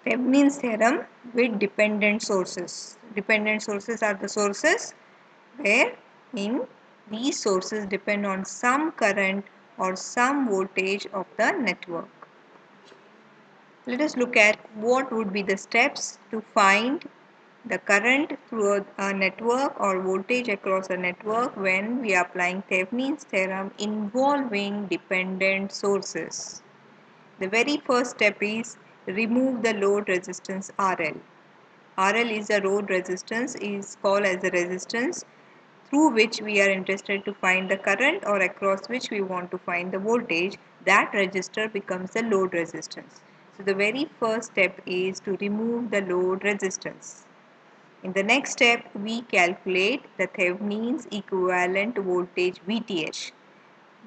Thevenin's theorem with dependent sources. Dependent sources are the sources where in these sources depend on some current or some voltage of the network. Let us look at what would be the steps to find the current through a network or voltage across a network when we are applying Thevenin's theorem involving dependent sources. The very first step is remove the load resistance RL. RL is a load resistance, is called as the resistance through which we are interested to find the current or across which we want to find the voltage. That resistor becomes the load resistance. So the very first step is to remove the load resistance. In the next step, we calculate the Thevenin's equivalent voltage VTH.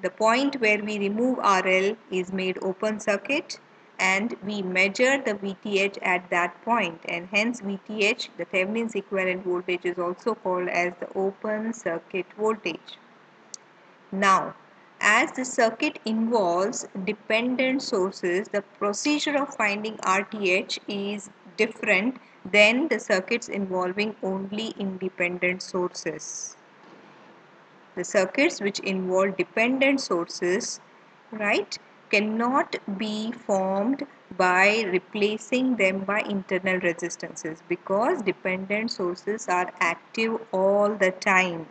The point where we remove RL is made open circuit and we measure the VTH at that point, and hence VTH, the Thevenin's equivalent voltage, is also called as the open circuit voltage. Now, as the circuit involves dependent sources, the procedure of finding RTH is different than the circuits involving only independent sources. The circuits which involve dependent sources, right, cannot be formed by replacing them by internal resistances because dependent sources are active all the time.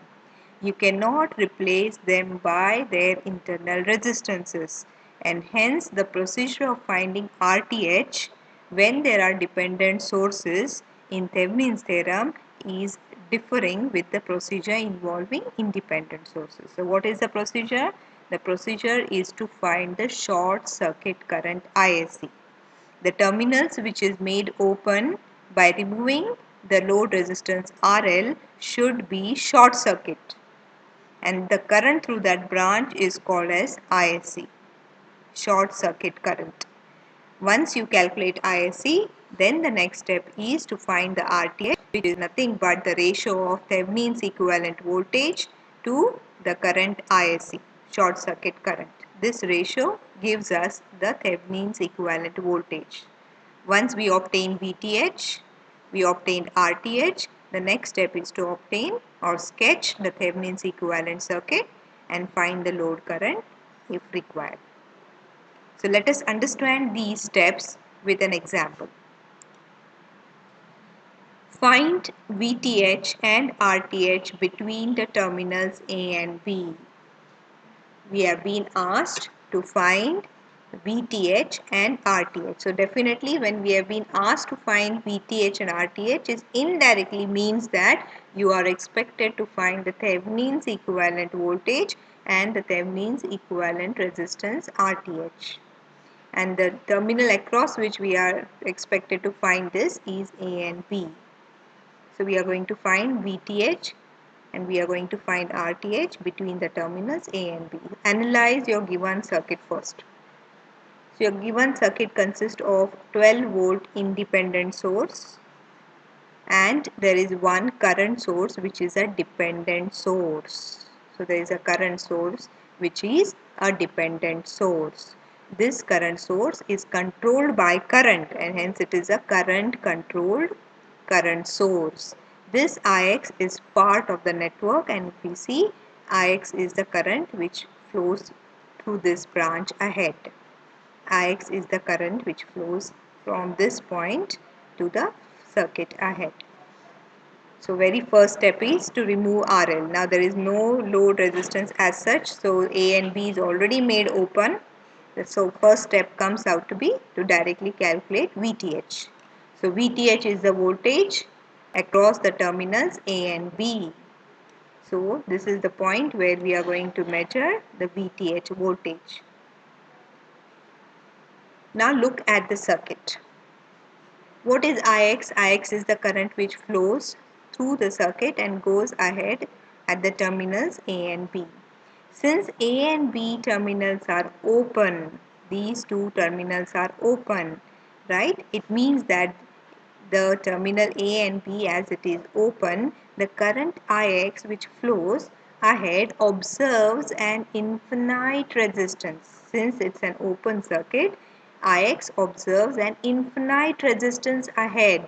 You cannot replace them by their internal resistances, and hence the procedure of finding RTH when there are dependent sources in Thevenin's theorem is differing with the procedure involving independent sources. So what is the procedure? The procedure is to find the short circuit current ISC. The terminals which is made open by removing the load resistance RL should be short circuit, and the current through that branch is called as ISC, short circuit current. Once you calculate ISC, then the next step is to find the RTH, which is nothing but the ratio of Thevenin's equivalent voltage to the current ISC, short circuit current. This ratio gives us the Thevenin's equivalent voltage. Once we obtain VTH, we obtained RTH. The next step is to obtain or sketch the Thevenin's equivalent circuit and find the load current if required. So let us understand these steps with an example. Find VTH and RTH between the terminals A and B. We have been asked to find VTH and RTH. So definitely when we have been asked to find VTH and RTH, it indirectly means that you are expected to find the Thevenin's equivalent voltage and the Thevenin's equivalent resistance RTH. And the terminal across which we are expected to find this is A and B. So we are going to find VTH and we are going to find RTH between the terminals A and B. Analyze your given circuit first. So your given circuit consists of 12 volt independent source and there is one current source which is a dependent source. So there is a current source which is a dependent source. This current source is controlled by current and hence it is a current controlled current source. This Ix is part of the network, and if we see, Ix is the current which flows through this branch ahead. Ix is the current which flows from this point to the circuit ahead. So very first step is to remove RL. Now there is no load resistance as such, so A and B is already made open. So first step comes out to be to directly calculate VTH. So VTH is the voltage across the terminals A and B. So this is the point where we are going to measure the VTH voltage. Now look at the circuit. What is Ix? Ix is the current which flows through the circuit and goes ahead at the terminals A and B. Since A and B terminals are open, these two terminals are open, right? It means that the terminal A and B, as it is open, the current Ix which flows ahead observes an infinite resistance. Since it's an open circuit, Ix observes an infinite resistance ahead,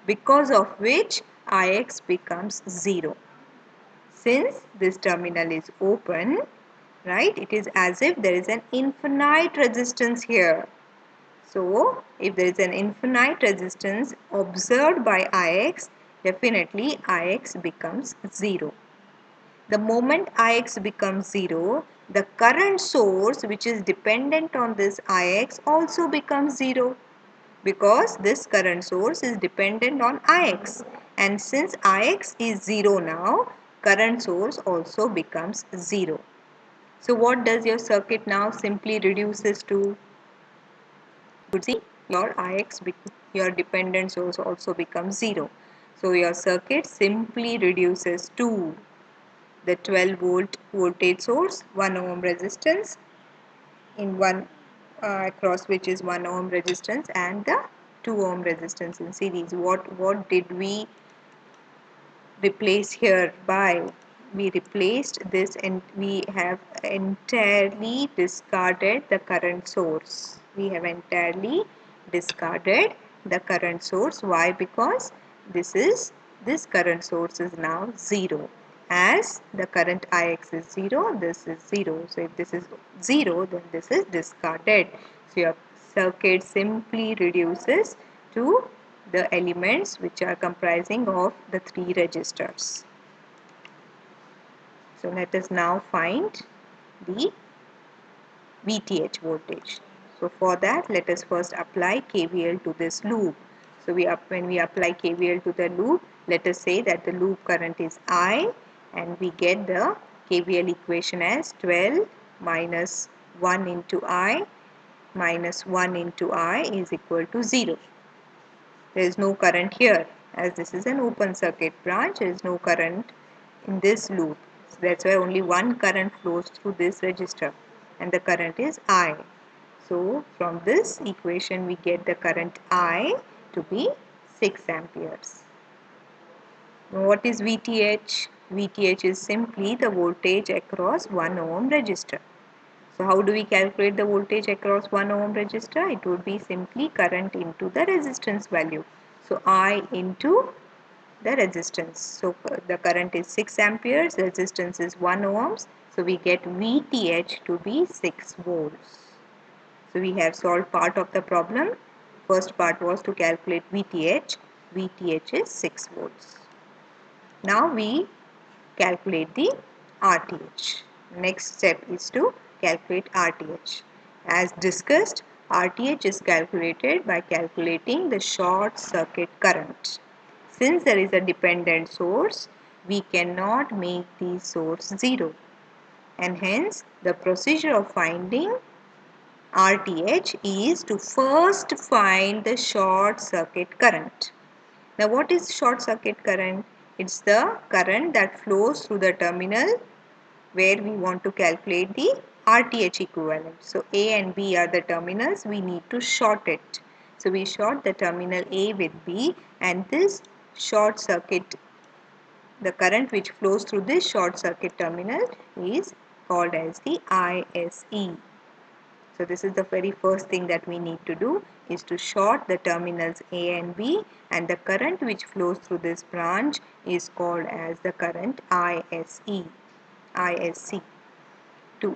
because of which Ix becomes 0. Since this terminal is open, right, it is as if there is an infinite resistance here. So, if there is an infinite resistance observed by Ix, definitely Ix becomes 0. The moment Ix becomes 0, the current source which is dependent on this Ix also becomes 0, because this current source is dependent on Ix, and since Ix is 0 now, current source also becomes 0. So what does your circuit now simply reduces to? You see, your Ix, your dependent source also becomes 0. So your circuit simply reduces to the 12 volt voltage source, 1 ohm resistance in one across which is 1 ohm resistance, and the 2 ohm resistance in series. What did we replace here by? We replaced this and we have entirely discarded the current source. We have entirely discarded the current source. Why? Because this current source is now 0. As the current Ix is 0, this is 0. So if this is 0, then this is discarded. So your circuit simply reduces to the elements which are comprising of the 3 resistors. So let us now find the VTH voltage. So for that, let us first apply KVL to this loop. So when we apply KVL to the loop, let us say that the loop current is I, and we get the KVL equation as 12 minus 1 into I minus 1 into I is equal to 0. There is no current here, as this is an open circuit branch. There is no current in this loop. So that's why only one current flows through this resistor, and the current is I. So from this equation we get the current I to be 6 amperes. Now what is VTH? VTH is simply the voltage across 1 ohm resistor. So how do we calculate the voltage across 1 ohm resistor? It would be simply current into the resistance value. So I into the resistance. So the current is 6 amperes, resistance is 1 ohms. So we get VTH to be 6 volts. So we have solved part of the problem. First part was to calculate VTH. VTH is 6 volts. Now we calculate the RTH. Next step is to calculate RTH. As discussed, RTH is calculated by calculating the short circuit current. Since there is a dependent source, we cannot make the source 0, and hence the procedure of finding RTH is to first find the short circuit current. Now what is short circuit current? It's the current that flows through the terminal where we want to calculate the RTH equivalent. So A and B are the terminals, we need to short it. So we short the terminal A with B, and this short circuit, the current which flows through this short circuit terminal is called as the ISE. So this is the very first thing that we need to do, is to short the terminals A and B, and the current which flows through this branch is called as the current ISE.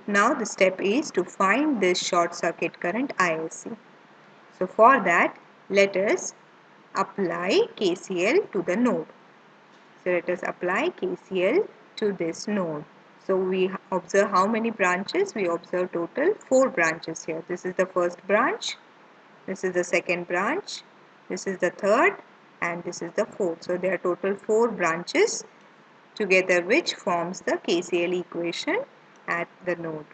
Now the step is to find this short circuit current ISC. So for that, let us apply KCL to the node. So let us apply KCL to this node. So we observe how many branches? We observe total 4 branches here. This is the first branch, this is the second branch, this is the third, and this is the fourth. So there are total 4 branches together, which forms the KCL equation at the node.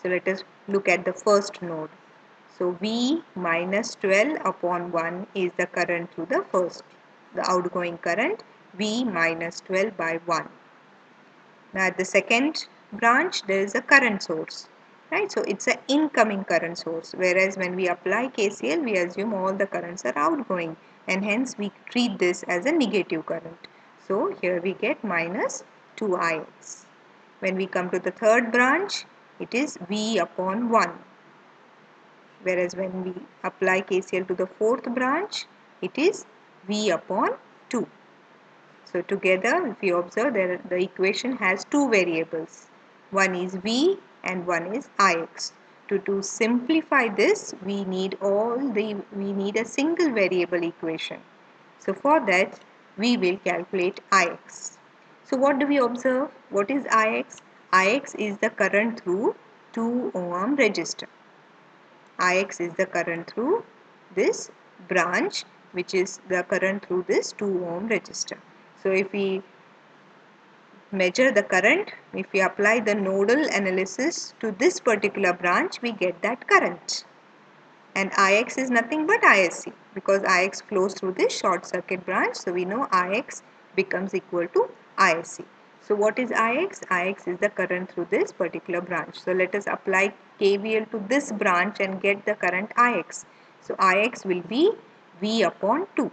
So let us look at the first node. So V minus 12 upon 1 is the current through the outgoing current, V minus 12 by 1. Now at the second branch there is a current source, right? So it's an incoming current source, whereas when we apply KCL we assume all the currents are outgoing, and hence we treat this as a negative current. So here we get minus 2Ix. When we come to the third branch, it is V upon 1. whereas when we apply KCL to the fourth branch, it is V upon 2. So together, if you observe, the equation has two variables. One is V and one is Ix. To simplify this, we need a single variable equation. So for that, we will calculate Ix. So what do we observe? What is Ix? Ix is the current through 2 ohm resistor. Ix is the current through this branch, which is the current through this 2 ohm resistor. So if we measure the current, if we apply the nodal analysis to this particular branch, we get that current. And Ix is nothing but Isc, because Ix flows through this short circuit branch. So we know Ix becomes equal to Isc. So what is Ix? Ix is the current through this particular branch. So let us apply KVL to this branch and get the current Ix. So Ix will be V upon 2.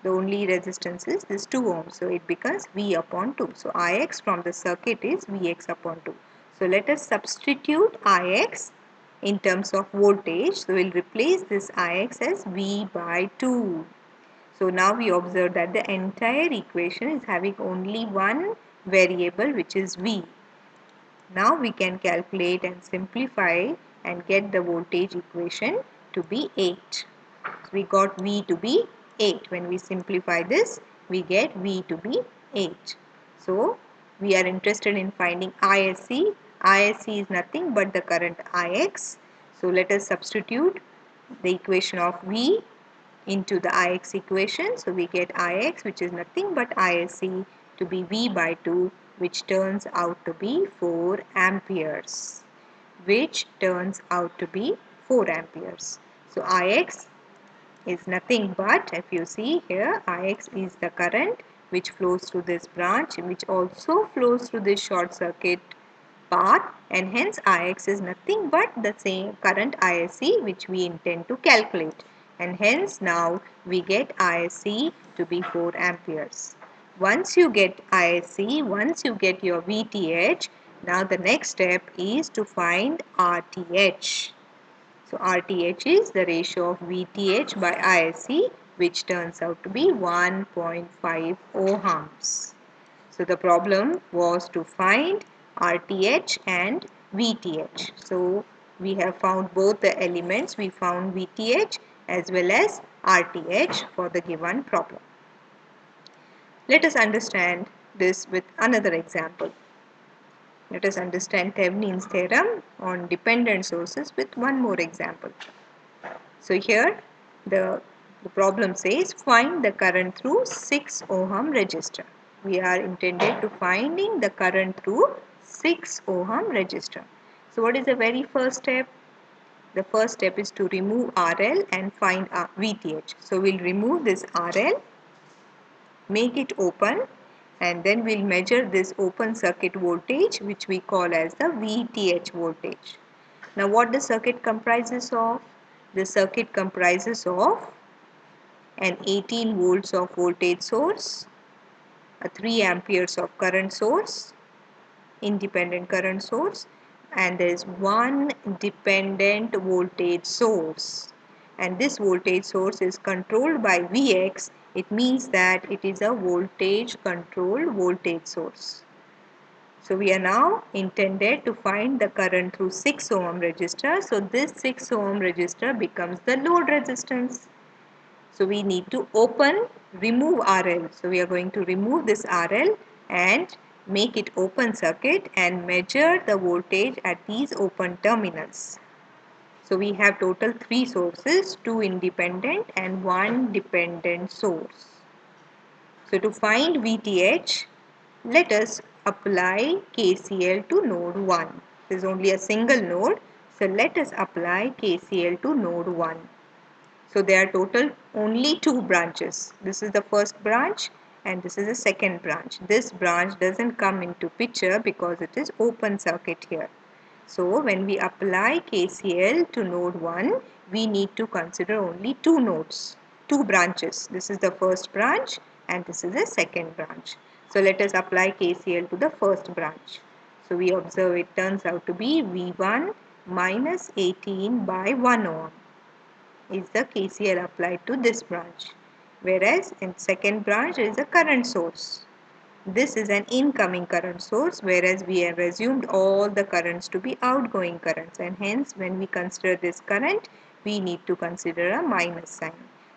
The only resistance is this 2 ohms. So it becomes V upon 2. So Ix from the circuit is Vx upon 2. So let us substitute Ix in terms of voltage. So we'll replace this Ix as V by 2. So now we observe that the entire equation is having only one variable, which is V. Now we can calculate and simplify and get the voltage equation to be 8. So we got V to be 8. When we simplify this, we get V to be 8. So we are interested in finding Isc. Isc is nothing but the current Ix. So let us substitute the equation of V into the Ix equation. So we get Ix, which is nothing but Isc, to be V by 2, which turns out to be 4 amperes. Which turns out to be 4 amperes. So Ix is nothing but, if you see here, Ix is the current which flows through this branch, which also flows through this short circuit path, and hence Ix is nothing but the same current Isc which we intend to calculate, and hence now we get Isc to be 4 amperes. Once you get Isc, once you get your VTH, now the next step is to find RTH. So RTH is the ratio of VTH by Isc, which turns out to be 1.5 ohms. So the problem was to find RTH and VTH. So we have found both the elements. We found VTH as well as RTH for the given problem. Let us understand this with another example. Let us understand Thevenin's theorem on dependent sources with one more example. So here the problem says find the current through 6 ohm resistor. We are intended to finding the current through 6 ohm resistor. So what is the very first step? The first step is to remove RL and find VTH. So we'll remove this RL, make it open, and then we'll measure this open circuit voltage, which we call as the VTH voltage. Now what the circuit comprises of? The circuit comprises of an 18 volts of voltage source, a 3 amperes of current source, independent current source, and there is one dependent voltage source. And this voltage source is controlled by Vx. It means that it is a voltage controlled voltage source. So we are now intended to find the current through 6 ohm resistor. So this 6 ohm resistor becomes the load resistance. So we need to remove RL. So we are going to remove this RL and make it open circuit and measure the voltage at these open terminals. So we have total 3 sources, 2 independent and 1 dependent source. So to find VTH, let us apply KCL to node 1. There is only a single node. So let us apply KCL to node 1. So there are total only 2 branches. This is the first branch and this is the second branch. This branch doesn't come into picture because it is open circuit here. So when we apply KCL to node 1, we need to consider only 2 nodes, 2 branches. This is the first branch and this is the second branch. So let us apply KCL to the first branch. So we observe it turns out to be V1 minus 18 by 1 ohm is the KCL applied to this branch. Whereas in second branch is a current source. This is an incoming current source, whereas we have assumed all the currents to be outgoing currents, and hence when we consider this current, we need to consider a minus sign.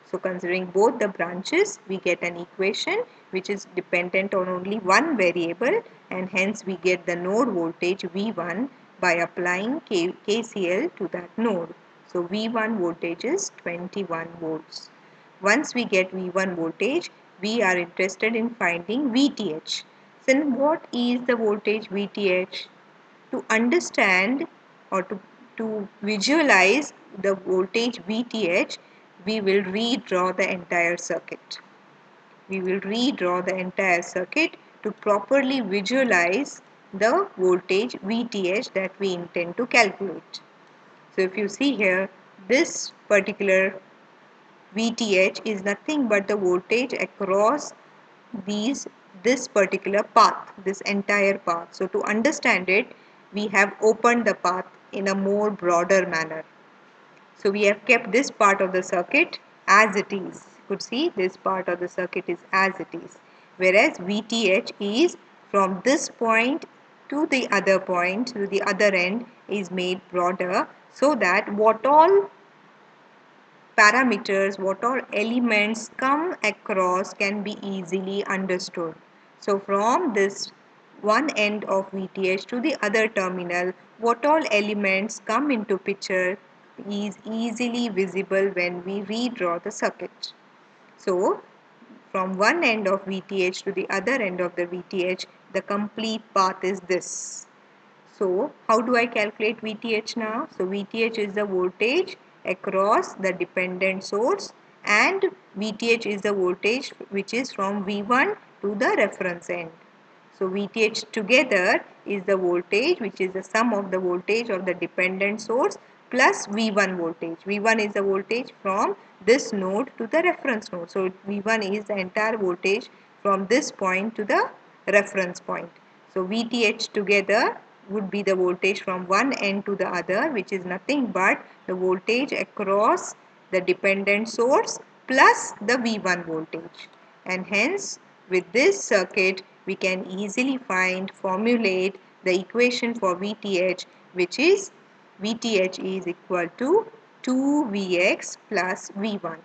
So considering both the branches, we get an equation which is dependent on only one variable, and hence we get the node voltage V1 by applying KCL to that node. So V1 voltage is 21 volts. Once we get V1 voltage, we are interested in finding VTH. So what is the voltage VTH? To understand or to visualize the voltage VTH, we will redraw the entire circuit. We will redraw the entire circuit to properly visualize the voltage VTH that we intend to calculate. So if you see here, this particular VTH is nothing but the voltage across this particular path, this entire path. So to understand it, we have opened the path in a more broader manner. So we have kept this part of the circuit as it is. You could see this part of the circuit is as it is. Whereas VTH is from this point to the other point, to the other end, is made broader, so that what all parameters, what all elements come across can be easily understood. So from this one end of VTH to the other terminal, what all elements come into picture is easily visible when we redraw the circuit. So from one end of VTH to the other end of the VTH, the complete path is this. So how do I calculate VTH now? So VTH is the voltage across the dependent source, and VTH is the voltage which is from V1 to the reference end. So VTH together is the voltage which is the sum of the voltage of the dependent source plus V1 voltage. V1 is the voltage from this node to the reference node. So V1 is the entire voltage from this point to the reference point. So VTH together would be the voltage from one end to the other, which is nothing but the voltage across the dependent source plus the V1 voltage. And hence with this circuit we can easily formulate the equation for VTH, which is VTH is equal to 2Vx plus V1.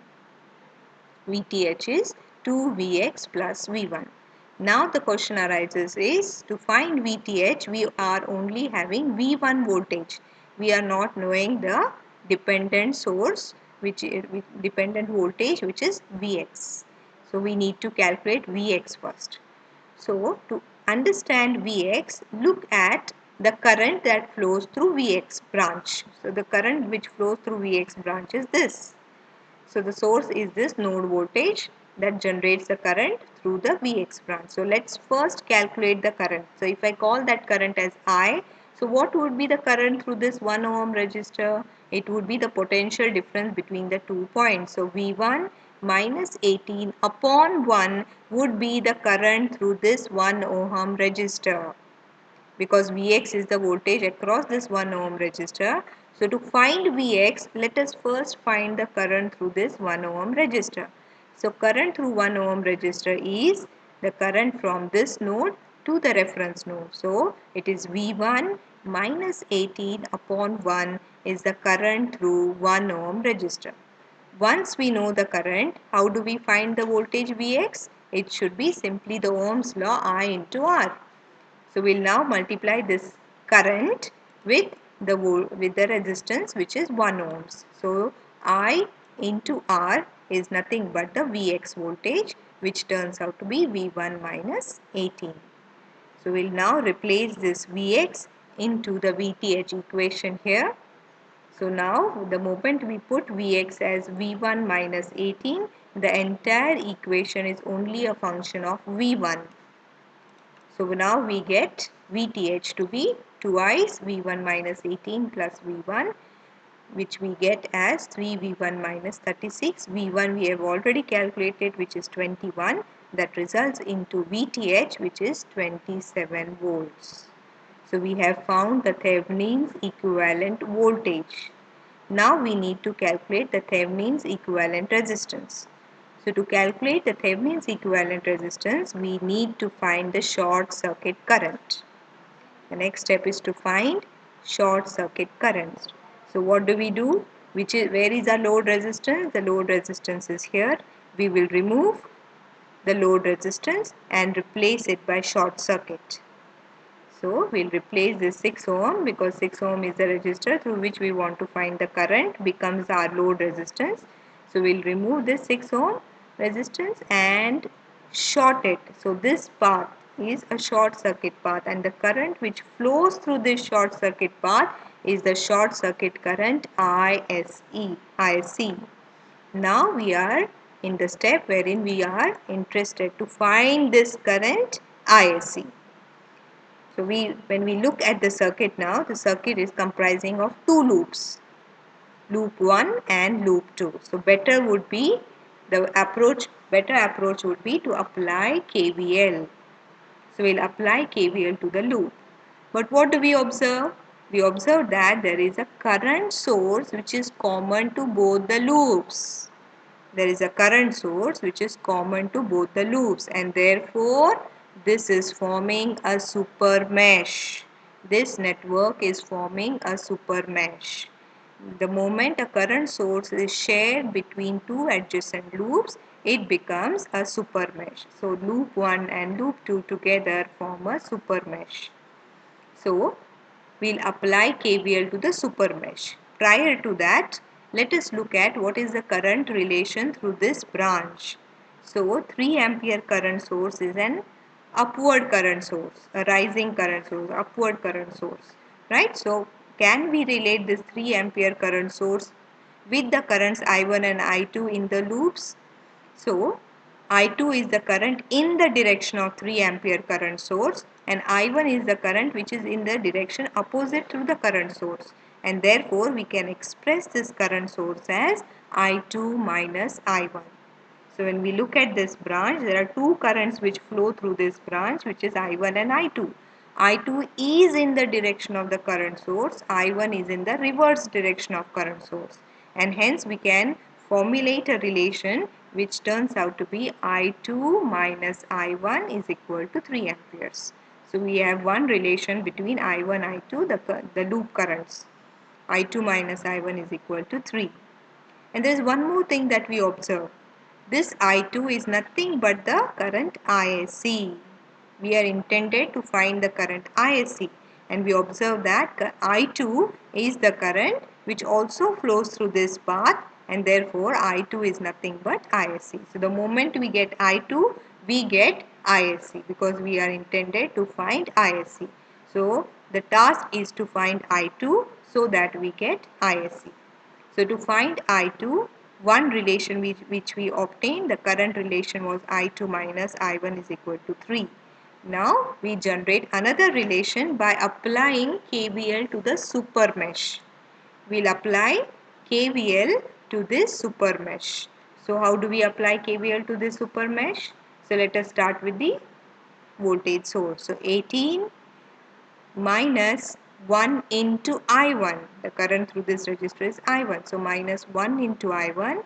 VTH is 2Vx plus V1. Now the question arises is, to find VTH we are only having V1 voltage. We are not knowing the dependent source which is dependent voltage, which is Vx. So we need to calculate Vx first. So to understand Vx, look at the current that flows through Vx branch. So the current which flows through Vx branch is this. So the source is this node voltage that generates the current through the Vx branch. So let's first calculate the current. So if I call that current as I, so what would be the current through this 1 ohm resistor? It would be the potential difference between the 2 points. So V1 minus 18 upon 1 would be the current through this 1 ohm resistor, because Vx is the voltage across this 1 ohm resistor. So to find Vx, let us first find the current through this 1 ohm resistor. So current through 1 ohm resistor is the current from this node to the reference node. So it is V1 minus 18 upon 1 is the current through 1 ohm resistor. Once we know the current, how do we find the voltage Vx? It should be simply the Ohm's law I into R. So we'll now multiply this current with the resistance, which is 1 ohms. So I into R is nothing but the Vx voltage, which turns out to be V1 minus 18. So we'll now replace this Vx into the VTH equation here. So now the moment we put Vx as V1 minus 18, the entire equation is only a function of V1. So now we get VTH to be twice V1 minus 18 plus V1, which we get as 3V1 minus 36. V1 we have already calculated, which is 21. That results into VTH, which is 27 volts. So we have found the Thevenin's equivalent voltage. Now we need to calculate the Thevenin's equivalent resistance. So to calculate the Thevenin's equivalent resistance, we need to find the short circuit current. The next step is to find short circuit current. So what do we do? Where is our load resistance? The load resistance is here. We will remove the load resistance and replace it by short circuit. So we'll replace this 6 ohm because 6 ohm is the resistor through which we want to find the current, becomes our load resistance. So we'll remove this 6 ohm resistance and short it. So this path is a short circuit path, and the current which flows through this short circuit path is the short circuit current IC. Now we are in the step wherein we are interested to find this current ISC. So when we look at the circuit now, the circuit is comprising of two loops, loop 1 and loop 2. So better approach would be to apply KVL. So we'll apply KVL to the loop. But what do we observe? We observe that there is a current source which is common to both the loops. There is a current source which is common to both the loops, and therefore this is forming a super mesh. This network is forming a super mesh. The moment a current source is shared between two adjacent loops, it becomes a super mesh. So loop 1 and loop 2 together form a super mesh. So we'll apply KVL to the super mesh. Prior to that, let us look at what is the current relation through this branch. So 3 ampere current source is an upward current source, a rising current source, upward current source, right? So can we relate this 3 ampere current source with the currents I1 and I2 in the loops? So I2 is the current in the direction of 3 ampere current source, and I1 is the current which is in the direction opposite to the current source, and therefore we can express this current source as I2 minus I1. So when we look at this branch, there are two currents which flow through this branch, which is I1 and I2. I2 is in the direction of the current source, I1 is in the reverse direction of current source, and hence we can formulate a relation which turns out to be I2 minus I1 is equal to 3 amperes. So we have one relation between I1 I2, the loop currents. I2 minus I1 is equal to 3. And there is one more thing that we observe. This I2 is nothing but the current ISC. We are intended to find the current ISC, and we observe that I2 is the current which also flows through this path, and therefore I2 is nothing but ISC. So the moment we get I2, we get ISC because we are intended to find ISC. So the task is to find I2 so that we get ISC. So to find I2, one relation which we obtained, the current relation was I2 minus I1 is equal to 3. Now we generate another relation by applying KVL to the super mesh. We'll apply KVL to this super mesh. So how do we apply KVL to this super mesh? So let us start with the voltage source. So 18 minus 1 into I1. The current through this resistor is I1. So minus 1 into I1.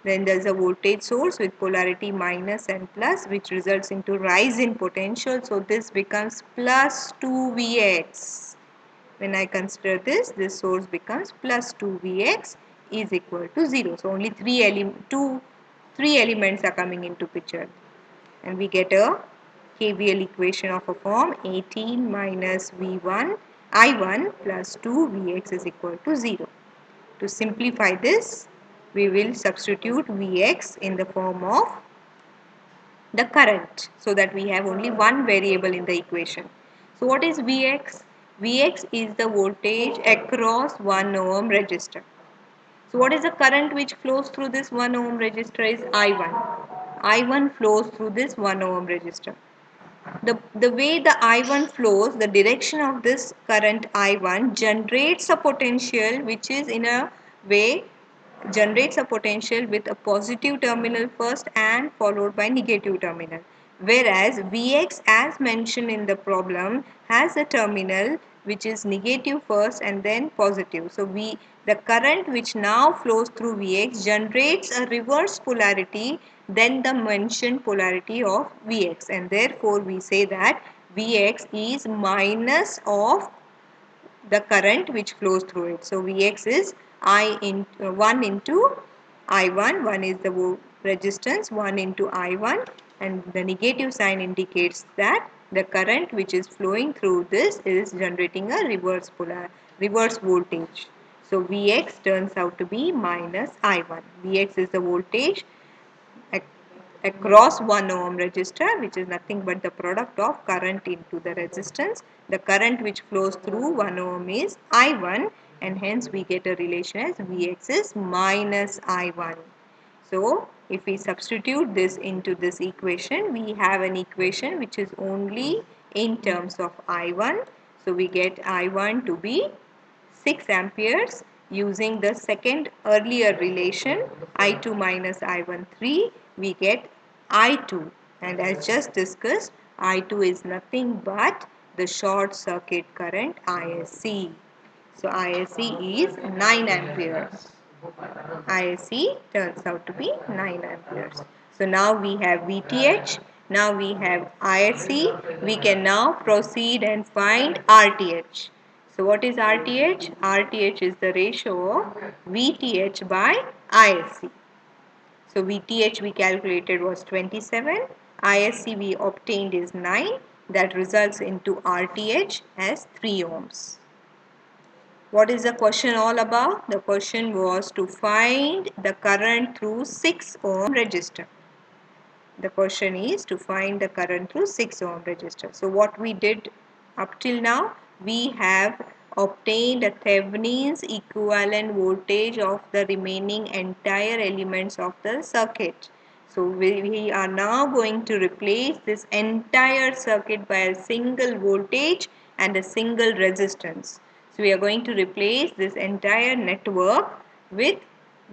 Then there is a voltage source with polarity minus and plus, which results into rise in potential. So this becomes plus 2Vx. When I consider this source becomes plus 2Vx is equal to 0. So only three elements are coming into picture. And we get a KVL equation of a form 18 minus V1 I1 plus 2 Vx is equal to 0. To simplify this, we will substitute Vx in the form of the current so that we have only one variable in the equation. So what is Vx? Vx is the voltage across 1 ohm resistor. So what is the current which flows through this 1 ohm resistor is I1. I1 flows through this 1 ohm resistor. The way the I1 flows, the direction of this current I1 generates a potential which is in a way generates a potential with a positive terminal first and followed by negative terminal. Whereas Vx, as mentioned in the problem, has a terminal which is negative first and then positive. So the current which now flows through Vx generates a reverse polarity than the mentioned polarity of Vx, and therefore we say that Vx is minus of the current which flows through it. So Vx is 1 into I1, 1 is the resistance, 1 into I1, and the negative sign indicates that the current which is flowing through this is generating a reverse voltage. So Vx turns out to be minus I1. Vx is the voltage across 1 ohm resistor, which is nothing but the product of current into the resistance. The current which flows through 1 ohm is I1, and hence we get a relation as Vx is minus I1. So if we substitute this into this equation, we have an equation which is only in terms of I1. So we get I1 to be 6 amperes using the second earlier relation I2 minus I1 3, we get I2, and as just discussed, I2 is nothing but the short circuit current ISC. So ISC is 9 amperes. ISC turns out to be 9 amperes. So now we have VTH, now we have ISC. We can now proceed and find RTH. So what is RTH? RTH is the ratio of VTH by ISC. So VTH we calculated was 27, ISC we obtained is 9. That results into RTH as 3 ohms. What is the question all about? The question was to find the current through 6 ohm resistor. The question is to find the current through 6 ohm resistor. So what we did up till now, we have obtained a Thevenin's equivalent voltage of the remaining entire elements of the circuit. So we are now going to replace this entire circuit by a single voltage and a single resistance. So we are going to replace this entire network with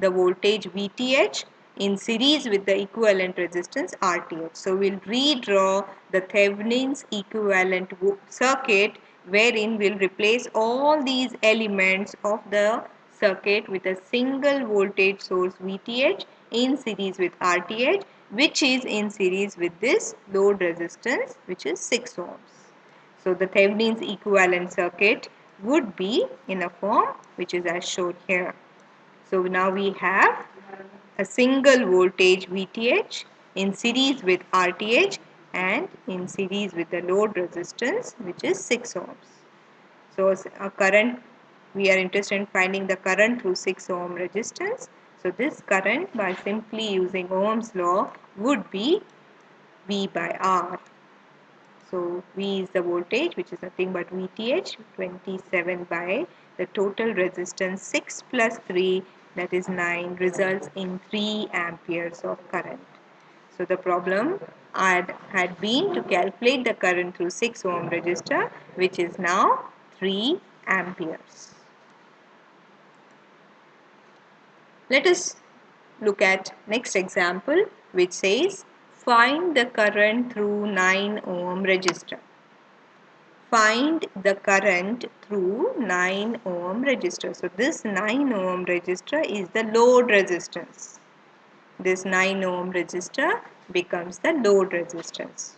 the voltage VTH in series with the equivalent resistance RTH. So we'll redraw the Thevenin's equivalent circuit, wherein we'll replace all these elements of the circuit with a single voltage source VTH in series with RTH, which is in series with this load resistance, which is 6 ohms. So the Thevenin's equivalent circuit would be in a form which is as shown here. So now we have a single voltage VTH in series with RTH and in series with the load resistance, which is 6 ohms. So a current, we are interested in finding the current through 6 ohm resistance. So this current, by simply using Ohm's law, would be V by R. So V is the voltage, which is nothing but VTH, 27 by the total resistance 6 plus 3, that is 9, results in 3 amperes of current. So the problem had been to calculate the current through 6 ohm resistor, which is now 3 amperes. Let us look at next example, which says find the current through 9 ohm resistor. Find the current through 9 ohm resistor. So this 9 ohm resistor is the load resistance. This 9 ohm resistor becomes the load resistance.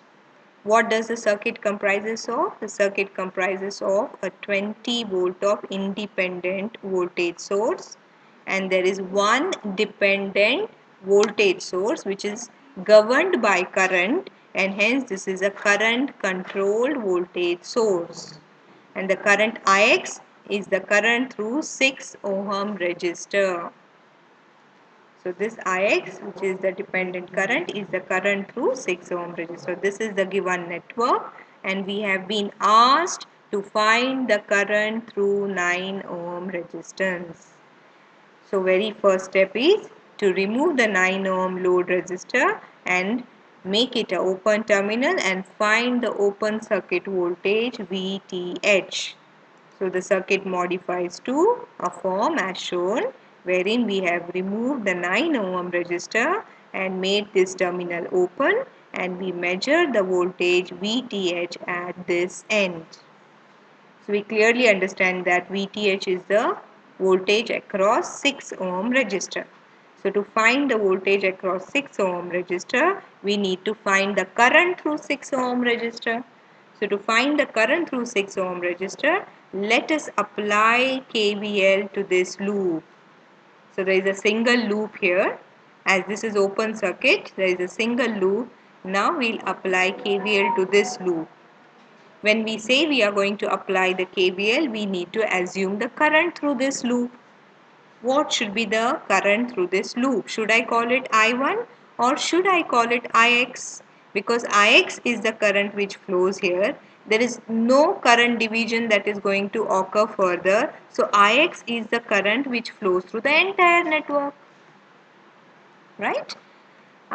What does the circuit comprises of? The circuit comprises of a 20 volt of independent voltage source, and there is one dependent voltage source which is governed by current, and hence this is a current controlled voltage source, and the current Ix is the current through 6 ohm resistor. So this Ix, which is the dependent current, is the current through 6 ohm resistor. This is the given network, and we have been asked to find the current through 9 ohm resistance. So very first step is to remove the 9 ohm load resistor and make it an open terminal and find the open circuit voltage VTH. So the circuit modifies to a form as shown, wherein we have removed the 9 ohm resistor and made this terminal open, and we measure the voltage VTH at this end. So we clearly understand that VTH is the voltage across 6 ohm resistor. So to find the voltage across 6 ohm resistor, we need to find the current through 6 ohm resistor. So to find the current through 6 ohm resistor, let us apply KVL to this loop. So there is a single loop here. As this is open circuit, there is a single loop. Now we'll apply KVL to this loop. When we say we are going to apply the KVL, we need to assume the current through this loop. What should be the current through this loop? Should I call it I1 or should I call it IX? Because IX is the current which flows here. There is no current division that is going to occur further. So IX is the current which flows through the entire network. Right?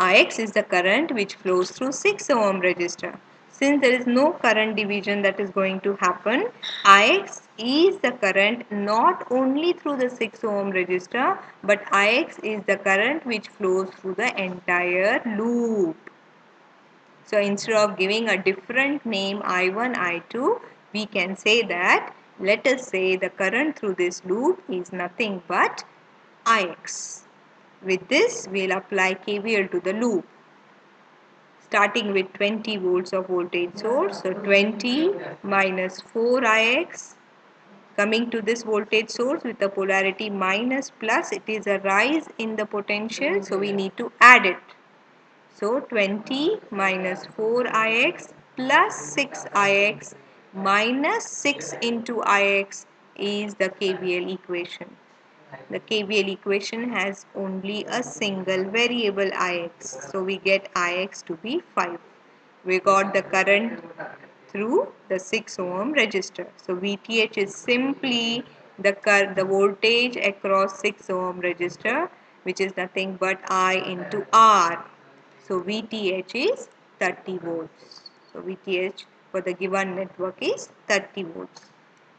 Ix is the current which flows through 6 ohm resistor. Since there is no current division that is going to happen, Ix is the current not only through the 6 ohm resistor, but Ix is the current which flows through the entire loop. So instead of giving a different name I1, I2, we can say that, let us say the current through this loop is nothing but Ix. With this, we will apply KVL to the loop. Starting with 20 volts of voltage source, so 20 minus 4Ix, coming to this voltage source with the polarity minus plus, it is a rise in the potential, so we need to add it. So 20 minus 4Ix plus 6Ix minus 6 into Ix is the KVL equation. The KVL equation has only a single variable Ix. So we get Ix to be 5. We got the current through the 6 ohm resistor. So VTH is simply the voltage across 6 ohm resistor, which is nothing but I into R. So VTH is 30 volts. So VTH for the given network is 30 volts.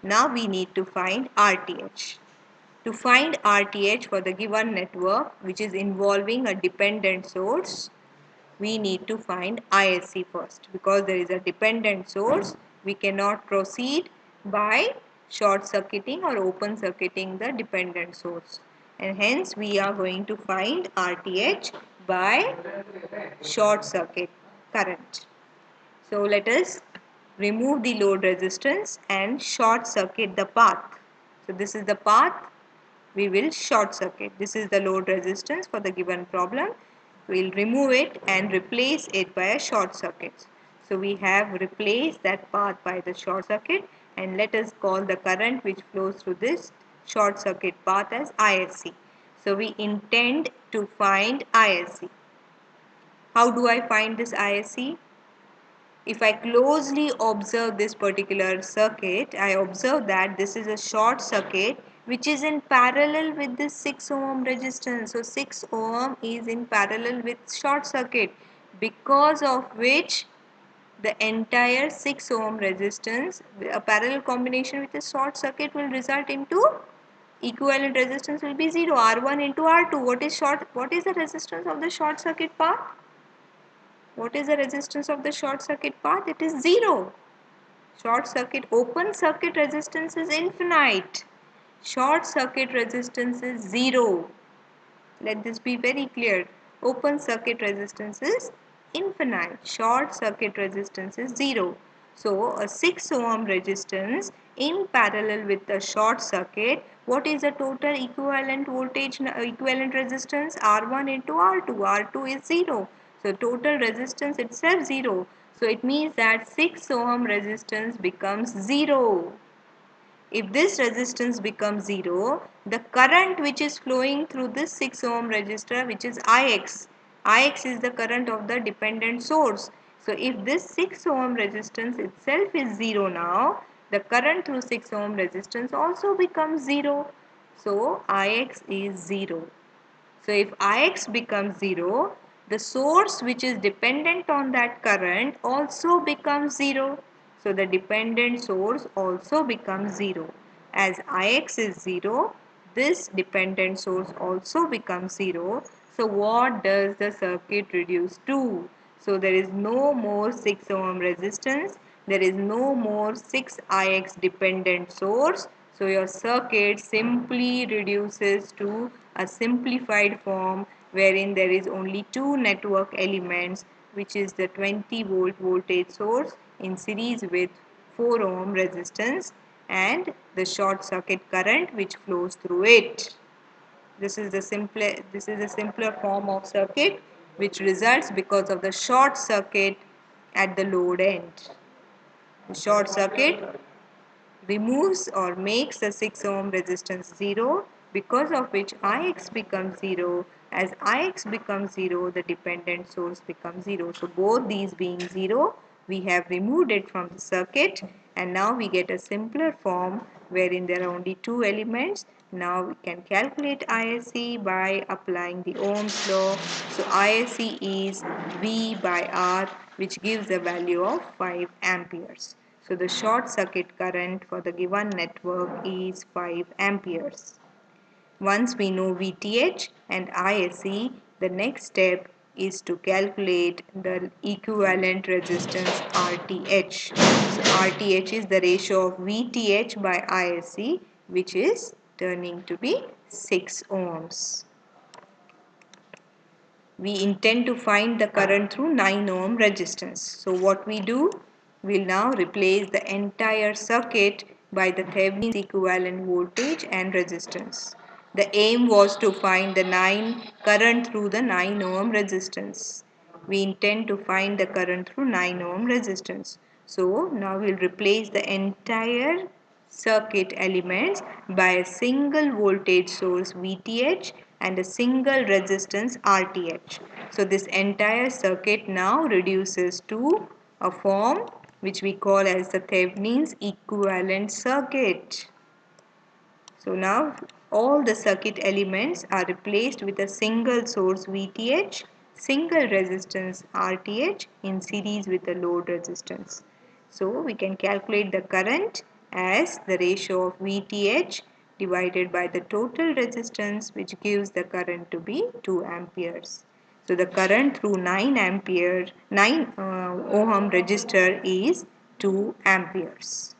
Now we need to find RTH. To find RTH for the given network, which is involving a dependent source, we need to find ISC first. Because there is a dependent source, we cannot proceed by short circuiting or open circuiting the dependent source. And hence we are going to find RTH by short circuit current. So let us remove the load resistance and short circuit the path. So this is the path we will short circuit. This is the load resistance for the given problem. We will remove it and replace it by a short circuit. So we have replaced that path by the short circuit, and let us call the current which flows through this short circuit path as ISC. So we intend to find ISC. How do I find this ISC? If I closely observe this particular circuit, I observe that this is a short circuit which is in parallel with this 6 ohm resistance. So 6 ohm is in parallel with short circuit, because of which the entire 6 ohm resistance, a parallel combination with a short circuit, will result into equivalent resistance will be 0, R1 into R2. What is the resistance of the short circuit path? What is the resistance of the short circuit path? It is 0. Open circuit resistance is infinite. Short circuit resistance is 0. Let this be very clear. Open circuit resistance is infinite. Short circuit resistance is 0. So a 6 ohm resistance in parallel with the short circuit, what is the total equivalent voltage, equivalent resistance? R1 into R2. R2 is 0. So total resistance itself 0. So it means that 6 ohm resistance becomes 0. If this resistance becomes 0, the current which is flowing through this 6 ohm resistor, which is Ix, Ix is the current of the dependent source. So if this 6 ohm resistance itself is 0 now, the current through 6 ohm resistance also becomes 0. So Ix is 0. So if Ix becomes 0, the source which is dependent on that current also becomes 0. So the dependent source also becomes 0. As Ix is 0, this dependent source also becomes 0. So what does the circuit reduce to? So there is no more 6 ohm resistance. There is no more 6 Ix dependent source. So your circuit simply reduces to a simplified form wherein there is only two network elements, which is the 20 volt voltage source in series with 4 ohm resistance and the short circuit current which flows through it. This is a simpler form of circuit which results because of the short circuit at the load end. The short circuit removes or makes the 6 ohm resistance 0, because of which Ix becomes 0. As Ix becomes 0, the dependent source becomes 0. So both these being 0, we have removed it from the circuit, and now we get a simpler form wherein there are only two elements. Now we can calculate ISC by applying the Ohm's law. So ISC is V by R, which gives a value of 5 amperes. So the short circuit current for the given network is 5 amperes. Once we know VTH and ISC, the next step is to calculate the equivalent resistance RTH. So RTH is the ratio of VTH by ISC, which is turning to be 6 ohms. We intend to find the current through 9 ohm resistance. So what we do, we'll now replace the entire circuit by the Thevenin's equivalent voltage and resistance. The aim was to find the current through the 9 ohm resistance. We intend to find the current through 9 ohm resistance. So now we'll replace the entire circuit elements by a single voltage source VTH and a single resistance RTH. So this entire circuit now reduces to a form which we call as the Thevenin's equivalent circuit. So now all the circuit elements are replaced with a single source VTH, single resistance RTH in series with a load resistance. So we can calculate the current as the ratio of VTH divided by the total resistance, which gives the current to be 2 amperes. So the current through 9 ohm resistor is 2 amperes.